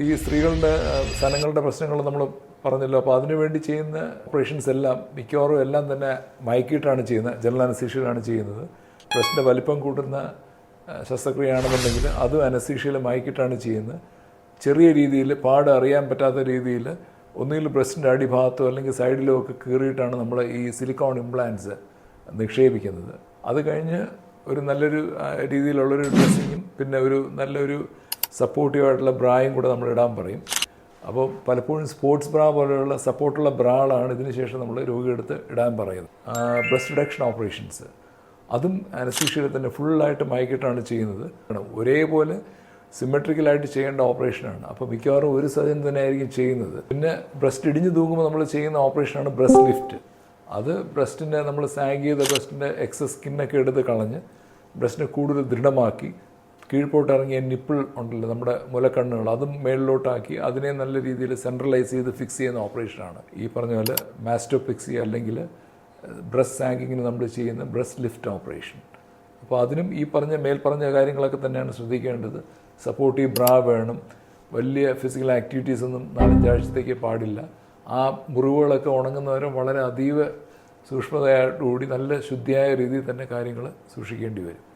ഈ സ്ത്രീകളുടെ സ്ഥലങ്ങളുടെ പ്രശ്നങ്ങൾ നമ്മൾ പറഞ്ഞല്ലോ. അപ്പോൾ അതിനുവേണ്ടി ചെയ്യുന്ന ഓപ്പറേഷൻസ് എല്ലാം മിക്കവാറും എല്ലാം തന്നെ മയക്കിയിട്ടാണ് ചെയ്യുന്നത്. ജനറൽ അനസ്തീഷ്യയിലാണ് ചെയ്യുന്നത്. ബ്രസ്റ്റിൻ്റെ വലിപ്പം കൂട്ടുന്ന ശസ്ത്രക്രിയയാണെന്നുണ്ടെങ്കിൽ അതും അനസ്തീഷ്യയിൽ മയക്കിയിട്ടാണ് ചെയ്യുന്നത്. ചെറിയ രീതിയിൽ പാട് അറിയാൻ പറ്റാത്ത രീതിയിൽ ഒന്നുകിൽ ബ്രസ്റ്റിൻ്റെ അടിഭാഗത്തോ അല്ലെങ്കിൽ സൈഡിലോ ഒക്കെ കീറിയിട്ടാണ് നമ്മൾ ഈ സിലിക്കോൺ ഇംപ്ലാന്റ്സ് നിക്ഷേപിക്കുന്നത്. അത് കഴിഞ്ഞ് ഒരു നല്ലൊരു രീതിയിലുള്ളൊരു ഡ്രസ്സിങ്ങും പിന്നെ ഒരു നല്ലൊരു സപ്പോർട്ടീവായിട്ടുള്ള ബ്രായും കൂടെ നമ്മൾ ഇടാൻ പറയും. അപ്പോൾ പലപ്പോഴും സ്പോർട്സ് ബ്രാ പോലെയുള്ള സപ്പോർട്ടുള്ള ബ്രാകളാണ് ഇതിന് ശേഷം നമ്മൾ രോഗിയെടുത്ത് ഇടാൻ പറയുന്നത്. ബ്രസ്റ്റ് റിഡക്ഷൻ ഓപ്പറേഷൻസ് അതും അനസ്തീഷ്യയിൽ തന്നെ ഫുള്ളായിട്ട് മയക്കിയിട്ടാണ് ചെയ്യുന്നത്. ഒരേപോലെ സിമെട്രിക്കലായിട്ട് ചെയ്യേണ്ട ഓപ്പറേഷനാണ്. അപ്പോൾ മിക്കവാറും ഒരു സർജൻ തന്നെ ആയിരിക്കും ചെയ്യുന്നത്. പിന്നെ ബ്രസ്റ്റ് ഇടിഞ്ഞു തൂങ്ങുമ്പോൾ നമ്മൾ ചെയ്യുന്ന ഓപ്പറേഷനാണ് ബ്രസ്റ്റ് ലിഫ്റ്റ്. അത് ബ്രസ്റ്റിൻ്റെ നമ്മൾ സാഗ് ചെയ്ത ബ്രസ്റ്റിൻ്റെ എക്സസ് സ്കിന്നൊക്കെ എടുത്ത് കളഞ്ഞ് ബ്രസ്റ്റിനെ കൂടുതൽ ദൃഢമാക്കി കീഴ്പോട്ട് ഇറങ്ങിയ നിപ്പിൾ ഉണ്ടല്ലോ നമ്മുടെ മുലക്കണ്ണുകൾ, അതും മേളിലോട്ടാക്കി അതിനെ നല്ല രീതിയിൽ സെൻട്രലൈസ് ചെയ്ത് ഫിക്സ് ചെയ്യുന്ന ഓപ്പറേഷനാണ് ഈ പറഞ്ഞ പോലെ മാസ്റ്റോപിക്സി അല്ലെങ്കിൽ ബ്രസ്റ്റ് സാഗിങ്ങിന് നമ്മൾ ചെയ്യുന്ന ബ്രസ്റ്റ് ലിഫ്റ്റ് ഓപ്പറേഷൻ. അപ്പോൾ അതിനും ഈ മേൽപ്പറഞ്ഞ കാര്യങ്ങളൊക്കെ തന്നെയാണ് ശ്രദ്ധിക്കേണ്ടത്. സപ്പോർട്ടീവ് ബ്രാ വേണം. വലിയ ഫിസിക്കൽ ആക്ടിവിറ്റീസ് ഒന്നും 4-5 ആഴ്ചത്തേക്ക് പാടില്ല. ആ മുറിവുകളൊക്കെ ഉണങ്ങുന്നവരെ വളരെ അതീവ സൂക്ഷ്മതയോടുകൂടി നല്ല ശുദ്ധിയായ രീതിയിൽ തന്നെ കാര്യങ്ങൾ സൂക്ഷിക്കേണ്ടി വരും.